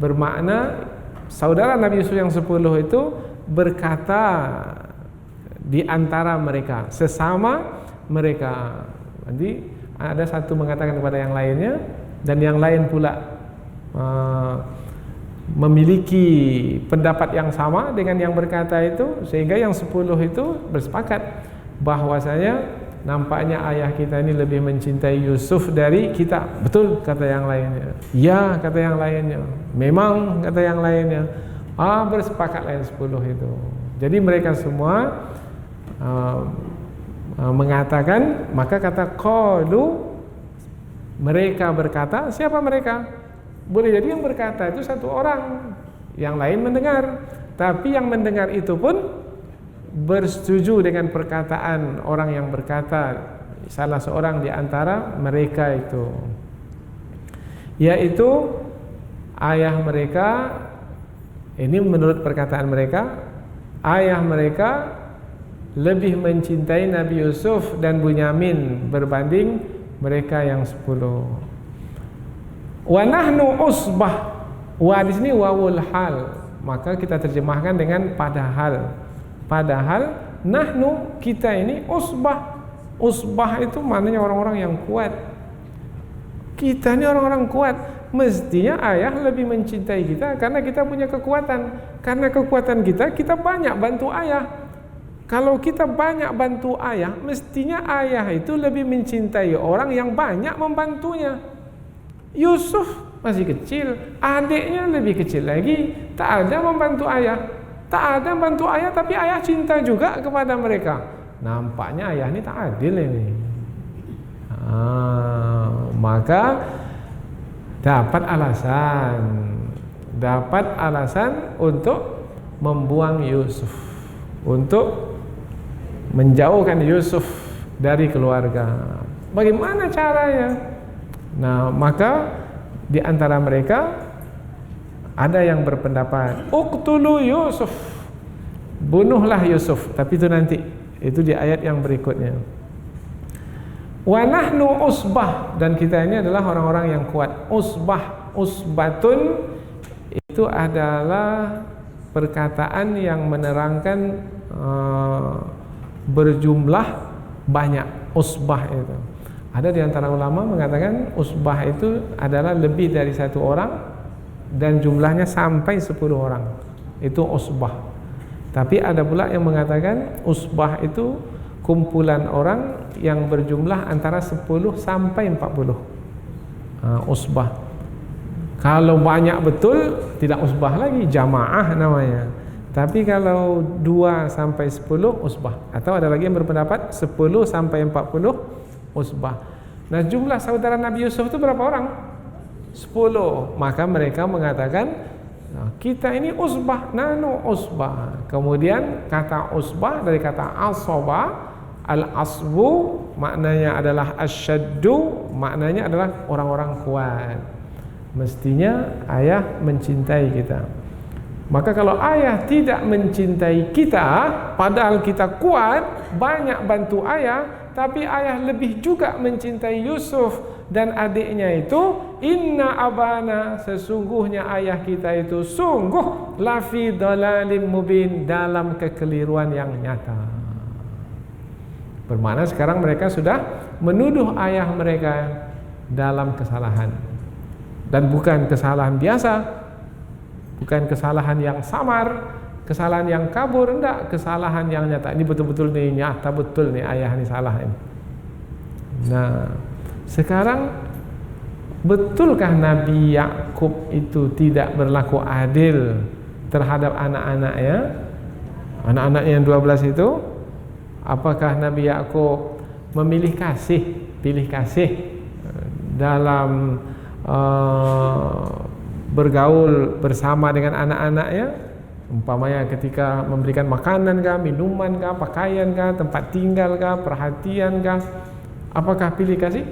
Bermakna saudara Nabi Yusuf yang 10 itu berkata di antara mereka, sesama mereka. Nanti ada satu mengatakan kepada yang lainnya, dan yang lain pula memiliki pendapat yang sama dengan yang berkata itu, sehingga yang 10 itu bersepakat bahwasanya nampaknya ayah kita ini lebih mencintai Yusuf dari kita. Betul, kata yang lainnya. Ya, kata yang lainnya. Memang, kata yang lainnya. Bersepakat lain 10 itu. Jadi mereka semua mengatakan, maka kata qalu, mereka berkata. Siapa mereka? Boleh jadi yang berkata itu satu orang, yang lain mendengar. Tapi yang mendengar itu pun bersetuju dengan perkataan orang yang berkata, salah seorang di antara mereka itu, yaitu ayah mereka. Ini menurut perkataan mereka, ayah mereka lebih mencintai Nabi Yusuf dan Bunyamin berbanding mereka yang 10. Wa nahnu usbah. Wa di sini wawul hal, maka kita terjemahkan dengan padahal. Padahal nahnu, kita ini, usbah. Usbah itu maknanya orang-orang yang kuat. Kita ini orang-orang kuat. Mestinya ayah lebih mencintai kita karena kita punya kekuatan. Karena kekuatan kita banyak bantu ayah. Kalau kita banyak bantu ayah, mestinya ayah itu lebih mencintai orang yang banyak membantunya. Yusuf masih kecil, adiknya lebih kecil lagi, tak ada membantu ayah. Tak ada bantu ayah, tapi ayah cinta juga kepada mereka. Nampaknya ayah ini tak adil ini. Maka dapat alasan untuk membuang Yusuf, untuk menjauhkan Yusuf dari keluarga. Bagaimana caranya? Nah, maka di antara mereka ada yang berpendapat, uqtulu Yusuf, bunuhlah Yusuf. Tapi itu nanti, itu di ayat yang berikutnya. Wa nahnu usbah, dan kita ini adalah orang-orang yang kuat. Usbatun itu adalah perkataan yang menerangkan berjumlah banyak. Usbah itu, ada di antara ulama mengatakan usbah itu adalah lebih dari satu orang dan jumlahnya sampai 10 orang. Itu usbah. Tapi ada pula yang mengatakan usbah itu kumpulan orang yang berjumlah antara 10 sampai 40. Usbah. Kalau banyak betul tidak usbah lagi, jamaah namanya. Tapi kalau 2 sampai 10 usbah. Atau ada lagi yang berpendapat 10 sampai 40 usbah. Nah, jumlah saudara Nabi Yusuf itu berapa orang? 10. Maka mereka mengatakan, kita ini usbah, nano usbah. Kemudian kata usbah dari kata asaba, al-asbu maknanya adalah asyaddu, maknanya adalah orang-orang kuat. Mestinya ayah mencintai kita. Maka kalau ayah tidak mencintai kita, padahal kita kuat, banyak bantu ayah, tapi ayah lebih juga mencintai Yusuf dan adiknya itu, inna abana, sesungguhnya ayah kita itu sungguh lafi dalalim mubin, dalam kekeliruan yang nyata. Bermakna sekarang mereka sudah menuduh ayah mereka dalam kesalahan, dan bukan kesalahan biasa, bukan kesalahan yang samar, kesalahan yang kabur, enggak, kesalahan yang nyata. Ini betul-betul nih, nyata betul nih ayah ini salah ini. Nah, sekarang betulkah Nabi Yakub itu tidak berlaku adil terhadap anak-anaknya? Anak-anaknya yang 12 itu, apakah Nabi Yakub memilih kasih, pilih kasih dalam bergaul bersama dengan anak-anaknya? Umpamanya ketika memberikan makanan kah, minuman kah, pakaian kah, tempat tinggal kah, perhatian kah? Apakah pilih kasih?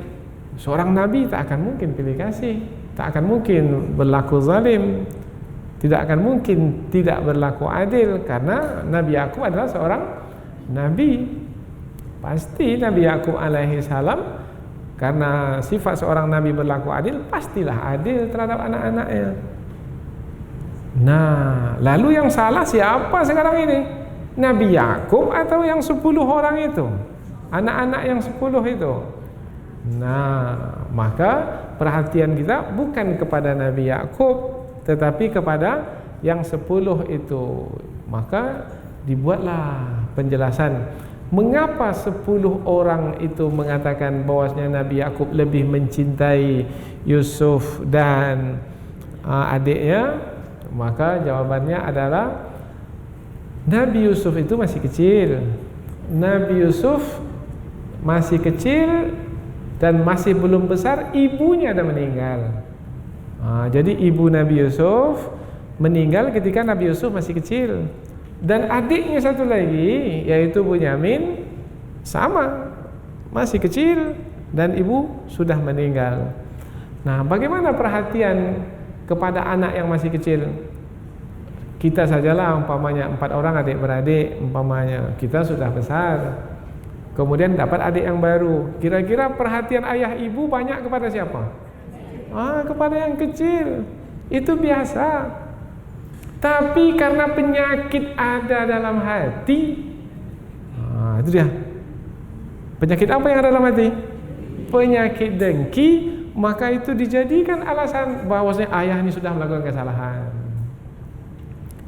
Seorang nabi tak akan mungkin pilih kasih, tak akan mungkin berlaku zalim, tidak akan mungkin tidak berlaku adil, karena Nabi Yakub adalah seorang nabi. Pasti Nabi Yakub alaihi salam, karena sifat seorang nabi berlaku adil, pastilah adil terhadap anak-anaknya. Nah, lalu yang salah siapa sekarang ini? Nabi Yakub atau yang 10 orang itu? Anak-anak yang 10 itu? Nah, maka perhatian kita bukan kepada Nabi Yakub, tetapi kepada yang 10 itu. Maka dibuatlah penjelasan mengapa 10 orang itu mengatakan bahwasanya Nabi Yakub lebih mencintai Yusuf dan adiknya. Maka jawabannya adalah Nabi Yusuf itu masih kecil. Nabi Yusuf masih kecil dan masih belum besar, ibunya dah meninggal. Jadi ibu Nabi Yusuf meninggal ketika Nabi Yusuf masih kecil. Dan adiknya satu lagi, yaitu Bunyamin, sama, masih kecil dan ibu sudah meninggal. Nah, bagaimana perhatian kepada anak yang masih kecil? Kita sajalah umpamanya 4 orang adik-beradik, umpamanya kita sudah besar, kemudian dapat adik yang baru. Kira-kira perhatian ayah ibu banyak kepada siapa? Kepada yang kecil. Itu biasa. Tapi karena penyakit ada dalam hati, itu dia. Penyakit apa yang ada dalam hati? Penyakit dengki. Maka itu dijadikan alasan bahwasanya ayah ini sudah melakukan kesalahan.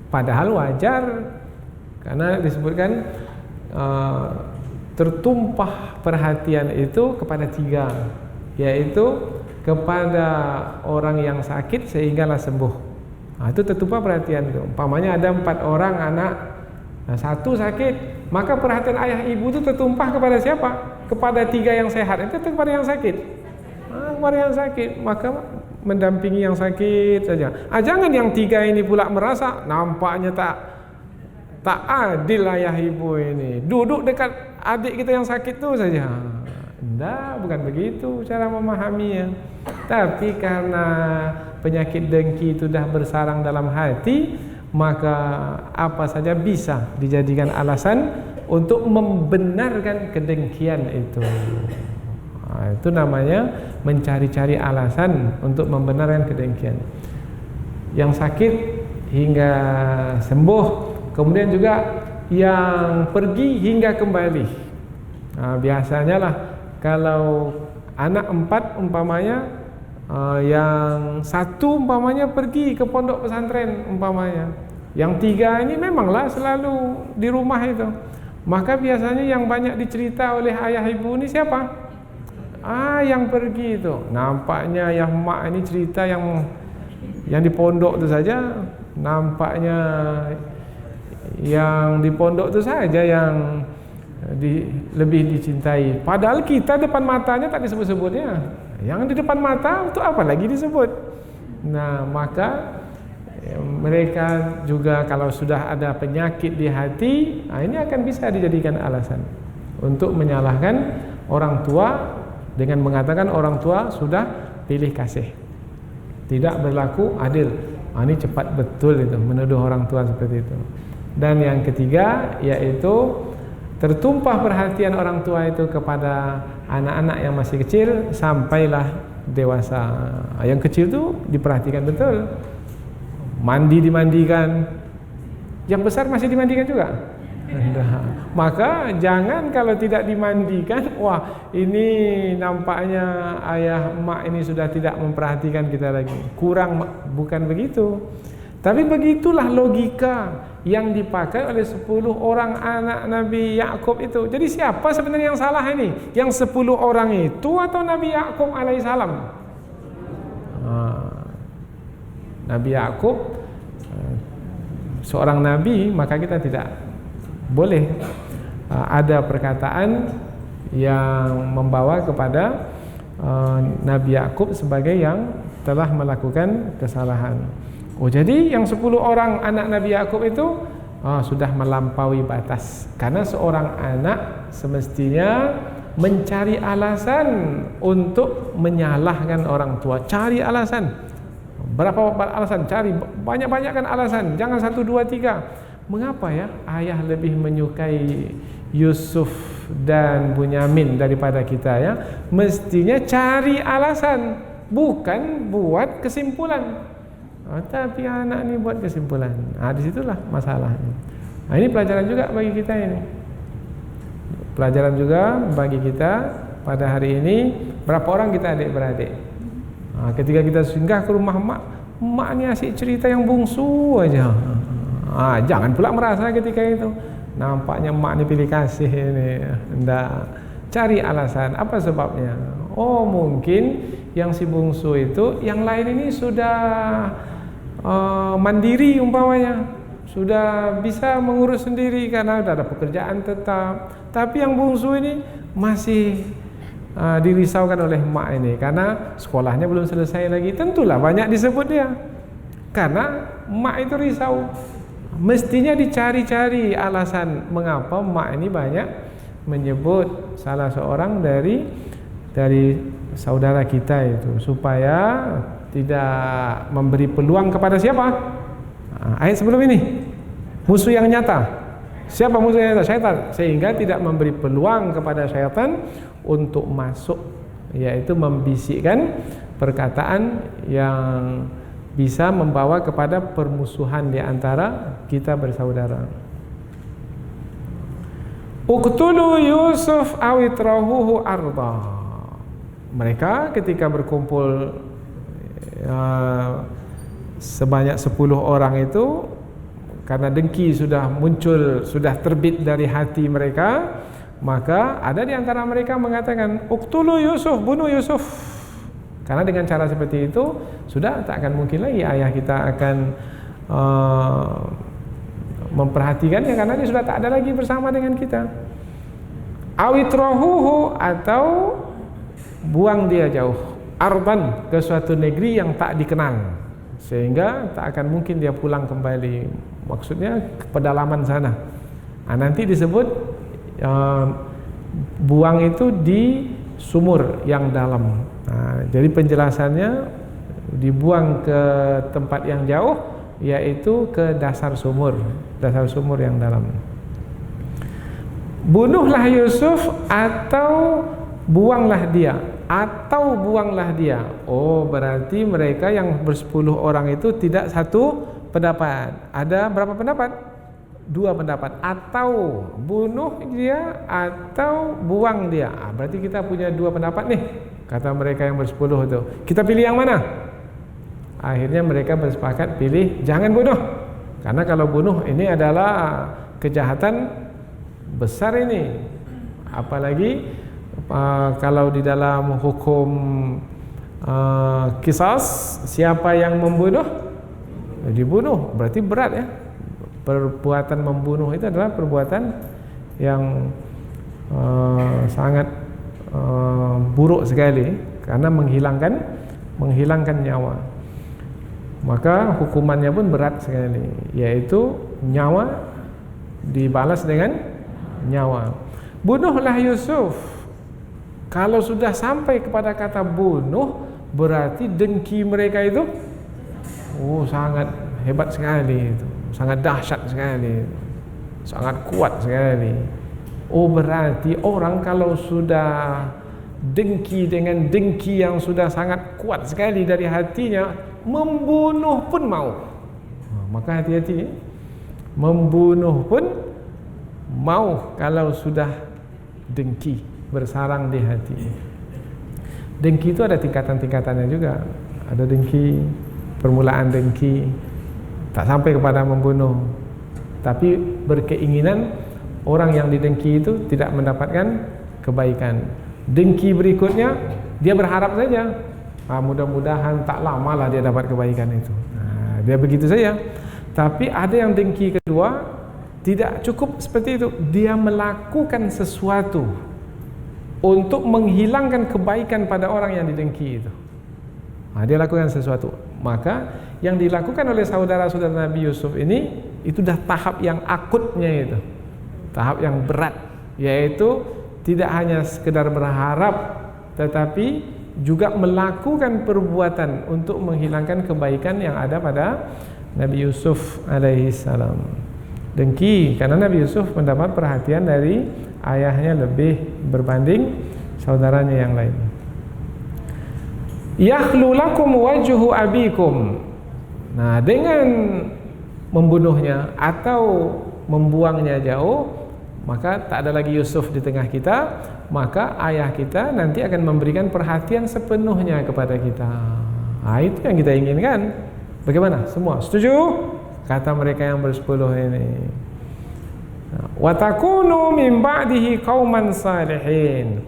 Padahal wajar, karena disebutkan tertumpah perhatian itu kepada 3, yaitu kepada orang yang sakit sehinggalah sembuh. Itu tertumpah perhatian itu. Umpamanya ada 4 orang anak, satu sakit, maka perhatian ayah ibu itu tertumpah kepada siapa? Kepada 3 yang sehat, itu kepada yang sakit. Kepada yang sakit, maka mendampingi yang sakit saja. Jangan yang 3 ini pula merasa nampaknya tak adil ayah ibu ini. Duduk dekat adik kita yang sakit tu saja. Tidak, bukan begitu cara memahaminya. Tapi karena penyakit dengki itu dah bersarang dalam hati, maka apa saja bisa dijadikan alasan untuk membenarkan kedengkian itu. Itu namanya mencari-cari alasan untuk membenarkan kedengkian. Yang sakit hingga sembuh, kemudian juga yang pergi hingga kembali. Biasanya lah kalau anak 4 umpamanya, yang 1 umpamanya pergi ke pondok pesantren umpamanya, yang 3 ini memanglah selalu di rumah itu. Maka biasanya yang banyak dicerita oleh ayah ibu ini siapa? Yang pergi itu. Nampaknya yang mak ini cerita yang di pondok itu saja. Nampaknya yang di pondok itu saja yang lebih dicintai. Padahal kita depan matanya tak disebut-sebutnya. Yang di depan mata itu apa lagi disebut? Nah, maka mereka juga kalau sudah ada penyakit di hati, ini akan bisa dijadikan alasan untuk menyalahkan orang tua dengan mengatakan orang tua sudah pilih kasih, tidak berlaku adil. Ini cepat betul itu menuduh orang tua seperti itu. Dan yang ketiga yaitu tertumpah perhatian orang tua itu kepada anak-anak yang masih kecil sampailah dewasa. Yang kecil itu diperhatikan betul, mandi dimandikan, yang besar masih dimandikan juga. Maka jangan kalau tidak dimandikan, wah ini nampaknya ayah emak ini sudah tidak memperhatikan kita lagi, kurang. Bukan begitu. Tapi begitulah logika yang dipakai oleh 10 orang anak Nabi Yakub itu. Jadi siapa sebenarnya yang salah ini? Yang 10 orang itu atau Nabi Yakub alaihissalam? Nabi Yakub seorang nabi, maka kita tidak boleh ada perkataan yang membawa kepada Nabi Yakub sebagai yang telah melakukan kesalahan. Jadi yang 10 orang anak Nabi Yakub itu sudah melampaui batas. Karena seorang anak semestinya mencari alasan untuk menyalahkan orang tua. Cari alasan. Berapa alasan? Cari banyak-banyakkan alasan. Jangan 1, 2, 3. Mengapa ya ayah lebih menyukai Yusuf dan Bunyamin daripada kita ya? Mestinya cari alasan, bukan buat kesimpulan. Tapi anak ini buat kesimpulan. Disitulah masalahnya. Ini pelajaran juga bagi kita ini. Pelajaran juga bagi kita pada hari ini. Berapa orang kita adik-beradik? Ketika kita singgah ke rumah emak ini asyik cerita yang bungsu aja. Jangan pula merasa ketika itu nampaknya emak ini pilih kasih ini. Nggak, cari alasan. Apa sebabnya? Mungkin yang si bungsu itu, yang lain ini sudah mandiri umpamanya, sudah bisa mengurus sendiri karena sudah ada pekerjaan tetap. Tapi yang bungsu ini masih dirisaukan oleh emak ini karena sekolahnya belum selesai lagi. Tentulah banyak disebut dia karena emak itu risau. Mestinya dicari-cari alasan mengapa emak ini banyak menyebut salah seorang dari saudara kita itu, supaya tidak memberi peluang kepada siapa? Ayat sebelum ini, musuh yang nyata. Siapa musuh yang nyata? Syaitan. Sehingga tidak memberi peluang kepada syaitan untuk masuk, yaitu membisikkan perkataan yang bisa membawa kepada permusuhan di antara kita bersaudara. Uqtulu Yusuf awitrahuhu arda. Mereka ketika berkumpul sebanyak 10 orang itu, karena dengki sudah muncul, sudah terbit dari hati mereka, maka ada di antara mereka mengatakan, uqtulu Yusuf, bunuh Yusuf. Karena dengan cara seperti itu sudah tak akan mungkin lagi ayah kita akan memperhatikannya, karena dia sudah tak ada lagi bersama dengan kita. Awitrahuhu, atau buang dia jauh, arban, ke suatu negeri yang tak dikenal, sehingga tak akan mungkin dia pulang kembali, maksudnya ke pedalaman sana. Nanti disebut buang itu di sumur yang dalam. Jadi penjelasannya dibuang ke tempat yang jauh, yaitu ke dasar sumur yang dalam. Bunuhlah Yusuf atau buanglah dia, Oh, berarti mereka yang bersepuluh orang itu tidak satu pendapat. Ada berapa pendapat? 2 pendapat. Atau bunuh dia atau buang dia. Berarti kita punya 2 pendapat nih, kata mereka yang bersepuluh itu. Kita pilih yang mana? Akhirnya mereka bersepakat pilih jangan bunuh. Karena kalau bunuh ini adalah kejahatan besar ini. Apalagi kalau di dalam hukum qisas, siapa yang membunuh dibunuh, berarti berat ya. Perbuatan membunuh itu adalah perbuatan yang sangat buruk sekali, karena menghilangkan nyawa. Maka hukumannya pun berat sekali, yaitu nyawa dibalas dengan nyawa. Bunuhlah Yusuf. Kalau sudah sampai kepada kata bunuh, berarti dengki mereka itu sangat hebat sekali, itu sangat dahsyat sekali, sangat kuat sekali. Berarti orang kalau sudah dengki dengan dengki yang sudah sangat kuat sekali dari hatinya, membunuh pun mau. Maka hati-hati, membunuh pun mau kalau sudah dengki bersarang di hati. Dengki itu ada tingkatan-tingkatannya juga. Ada dengki, permulaan dengki tak sampai kepada membunuh, tapi berkeinginan orang yang didengki itu tidak mendapatkan kebaikan. Dengki berikutnya, dia berharap saja, mudah-mudahan tak lama lah dia dapat kebaikan itu. Dia begitu saja. Tapi ada yang dengki kedua, tidak cukup seperti itu, dia melakukan sesuatu untuk menghilangkan kebaikan pada orang yang didengki itu. Dia lakukan sesuatu. Maka yang dilakukan oleh saudara-saudara Nabi Yusuf ini, itu dah tahap yang akutnya itu, tahap yang berat, yaitu tidak hanya sekedar berharap, tetapi juga melakukan perbuatan untuk menghilangkan kebaikan yang ada pada Nabi Yusuf alaihi salam. Dengki karena Nabi Yusuf mendapat perhatian dari ayahnya lebih berbanding saudaranya yang lain. Yakhlu lakum wajhu abikum. Nah, dengan membunuhnya atau membuangnya jauh, maka tak ada lagi Yusuf di tengah kita, maka ayah kita nanti akan memberikan perhatian sepenuhnya kepada kita. Itu yang kita inginkan. Bagaimana? Semua setuju? Kata mereka yang bersepuluh ini. Wa takunu min ba'dihi qauman salihin.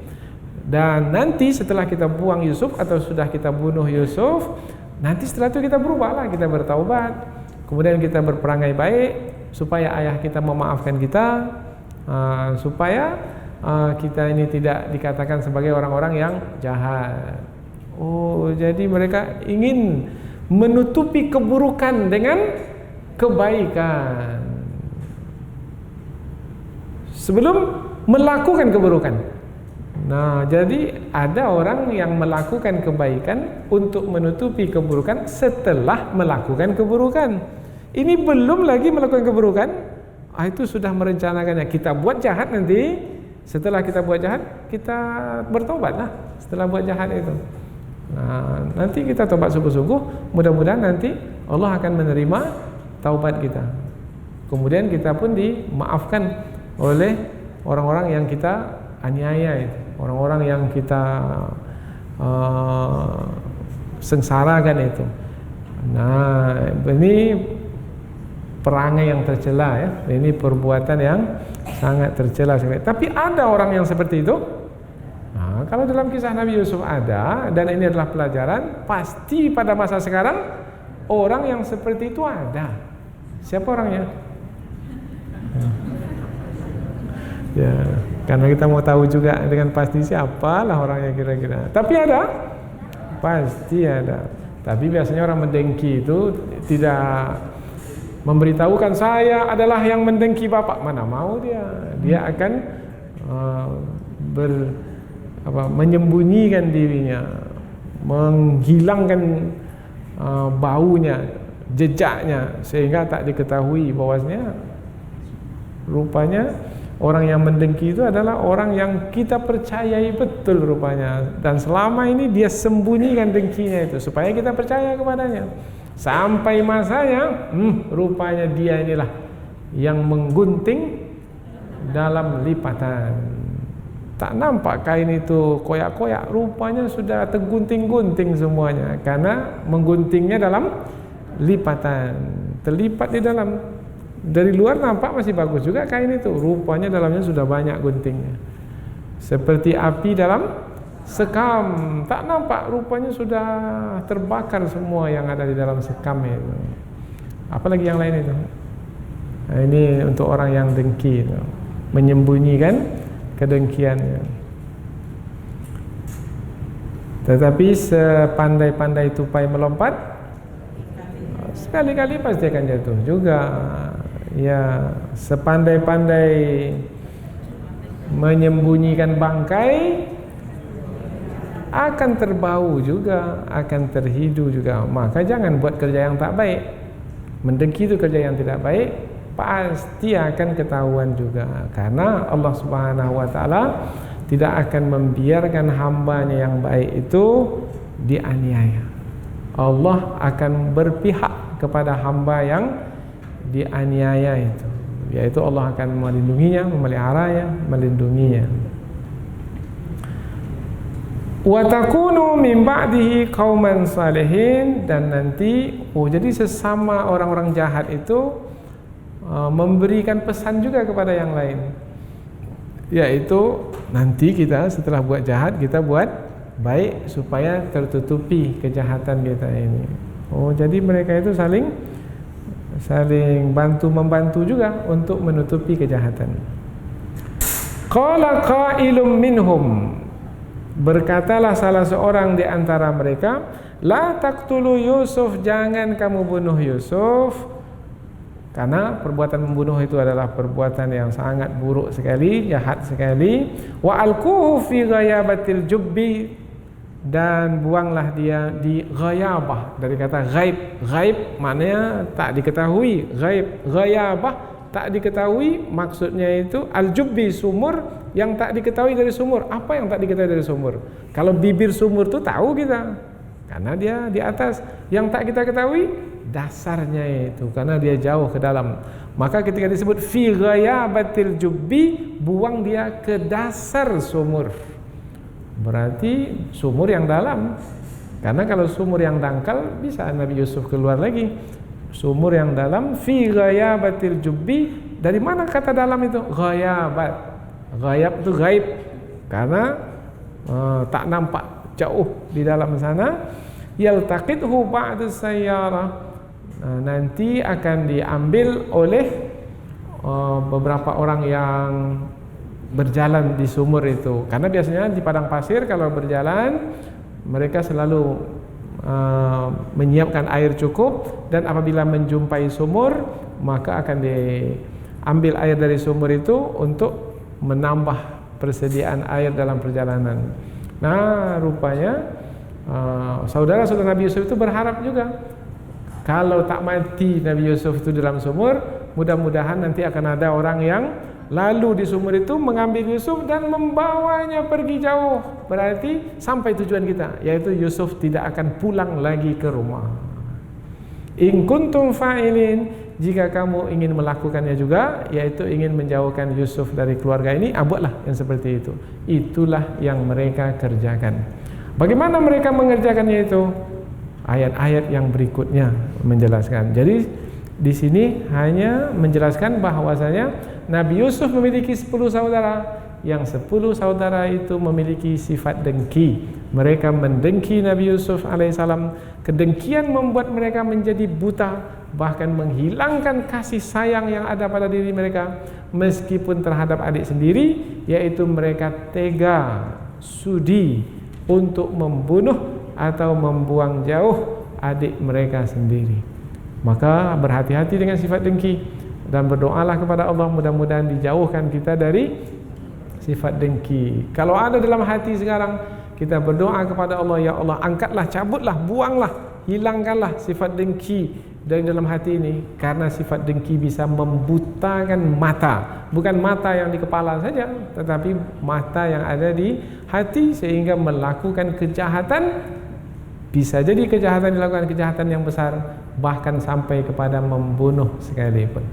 Dan nanti setelah kita buang Yusuf atau sudah kita bunuh Yusuf, nanti setelah itu kita berubahlah, kita bertaubat, kemudian kita berperangai baik supaya ayah kita memaafkan kita, supaya kita ini tidak dikatakan sebagai orang-orang yang jahat. Jadi mereka ingin menutupi keburukan dengan kebaikan sebelum melakukan keburukan. Nah, jadi ada orang yang melakukan kebaikan untuk menutupi keburukan setelah melakukan keburukan. Ini belum lagi melakukan keburukan, itu sudah merencanakannya. Kita buat jahat nanti, setelah kita buat jahat, kita bertobatlah setelah buat jahat itu. Nah, nanti kita tobat sungguh-sungguh, mudah-mudahan nanti Allah akan menerima taubat kita. Kemudian kita pun dimaafkan oleh orang-orang yang kita aniaya itu, orang-orang yang kita sengsarakan itu. Nah, ini perangai yang tercela ya. Ini perbuatan yang sangat tercela sekali. Tapi ada orang yang seperti itu. Kalau dalam kisah Nabi Yusuf ada, dan ini adalah pelajaran, pasti pada masa sekarang orang yang seperti itu ada. Siapa orangnya? Ya, karena kita mau tahu juga dengan pasti siapalah orangnya kira-kira. Tapi ada, pasti ada. Tapi biasanya orang mendengki itu tidak memberitahukan saya adalah yang mendengki Bapak. Mana mau dia akan menyembunyikan dirinya, menghilangkan baunya, jejaknya, sehingga tak diketahui bahwasanya rupanya orang yang mendengki itu adalah orang yang kita percayai betul rupanya, dan selama ini dia sembunyikan dengkinya itu supaya kita percaya kepadanya. Sampai masanya rupanya dia inilah yang menggunting dalam lipatan. Tak nampak kain itu koyak-koyak, rupanya sudah tergunting-gunting semuanya, karena mengguntingnya dalam lipatan, terlipat di dalam. Dari luar nampak masih bagus juga kain itu, rupanya dalamnya sudah banyak guntingnya. Seperti api dalam sekam, tak nampak, rupanya sudah terbakar semua yang ada di dalam sekam itu. Apalagi yang lain itu. Nah, ini untuk orang yang dengki itu, menyembunyikan kedengkiannya. Tetapi sepandai-pandai tupai melompat, sekali-kali pasti akan jatuh juga. Ya, sepandai-pandai menyembunyikan bangkai akan terbau juga, akan terhidu juga. Maka jangan buat kerja yang tak baik. Mendengki itu kerja yang tidak baik, pasti akan ketahuan juga, karena Allah Subhanahu wa taala tidak akan membiarkan hambanya yang baik itu dianiaya. Allah akan berpihak kepada hamba yang dianiaya itu, yaitu Allah akan melindunginya, memeliharanya, melindunginya. Wa takunu min ba'dihi qauman salihin, dan nanti jadi sesama orang-orang jahat itu memberikan pesan juga kepada yang lain, yaitu nanti kita setelah buat jahat kita buat baik supaya tertutupi kejahatan kita ini. Jadi mereka itu saling bantu-membantu juga untuk menutupi kejahatan. Qala qailum minhum, berkatalah salah seorang di antara mereka, la taqtulu Yusuf, jangan kamu bunuh Yusuf. Karena perbuatan membunuh itu adalah perbuatan yang sangat buruk sekali, jahat sekali. Wa alquhu fi ghayabatil jubbi, dan buanglah dia di ghayabah, dari kata ghaib. Ghaib maknanya tak diketahui, ghaib, ghayabah tak diketahui, maksudnya itu al-jubbi, sumur yang tak diketahui dari sumur. Apa yang tak diketahui dari sumur? Kalau bibir sumur itu tahu kita, karena dia di atas. Yang tak kita ketahui dasarnya itu, karena dia jauh ke dalam. Maka ketika disebut fi ghayabatil jubbi, buang dia ke dasar sumur, berarti sumur yang dalam. Karena kalau sumur yang dangkal bisa Nabi Yusuf keluar lagi. Sumur yang dalam, fi ghayabatil jubbi. Dari mana kata dalam itu? Ghayabat. Ghayab itu gaib, karena tak nampak, jauh di dalam sana. Yaltaqithu ba'du sayyarah, nanti akan diambil oleh beberapa orang yang berjalan di sumur itu. Karena biasanya di padang pasir kalau berjalan mereka selalu menyiapkan air cukup, dan apabila menjumpai sumur maka akan diambil air dari sumur itu untuk menambah persediaan air dalam perjalanan. Nah, rupanya saudara-saudara Nabi Yusuf itu berharap juga, kalau tak mati Nabi Yusuf itu dalam sumur, mudah-mudahan nanti akan ada orang yang lalu di sumur itu mengambil Yusuf dan membawanya pergi jauh. Berarti sampai tujuan kita, yaitu Yusuf tidak akan pulang lagi ke rumah. In kuntum fa'ilin, jika kamu ingin melakukannya juga, yaitu ingin menjauhkan Yusuf dari keluarga ini, buatlah yang seperti itu. Itulah yang mereka kerjakan. Bagaimana mereka mengerjakannya itu? Ayat-ayat yang berikutnya menjelaskan. Jadi di sini hanya menjelaskan bahwasanya Nabi Yusuf memiliki 10 saudara. yang 10 saudara itu memiliki sifat dengki. Mereka mendengki Nabi Yusuf alaihissalam. Kedengkian membuat mereka menjadi buta, bahkan menghilangkan kasih sayang yang ada pada diri mereka, meskipun terhadap adik sendiri, yaitu mereka tega, sudi untuk membunuh atau membuang jauh adik mereka sendiri. Maka berhati-hati dengan sifat dengki dan berdoalah kepada Allah, mudah-mudahan dijauhkan kita dari sifat dengki. Kalau ada dalam hati sekarang, kita berdoa kepada Allah, ya Allah, angkatlah, cabutlah, buanglah, hilangkanlah sifat dengki dari dalam hati ini, karena sifat dengki bisa membutakan mata, bukan mata yang di kepala saja, tetapi mata yang ada di hati, sehingga melakukan kejahatan. Bisa jadi kejahatan dilakukan, kejahatan yang besar, bahkan sampai kepada membunuh sekalipun.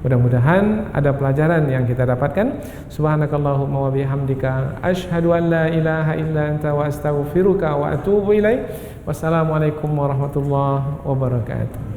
Mudah-mudahan ada pelajaran yang kita dapatkan. Subhanakallahumma wa bihamdika asyhadu an la ilaha illa anta wa astaghfiruka wa atubu ilaik. Wassalamualaikum warahmatullahi wabarakatuh.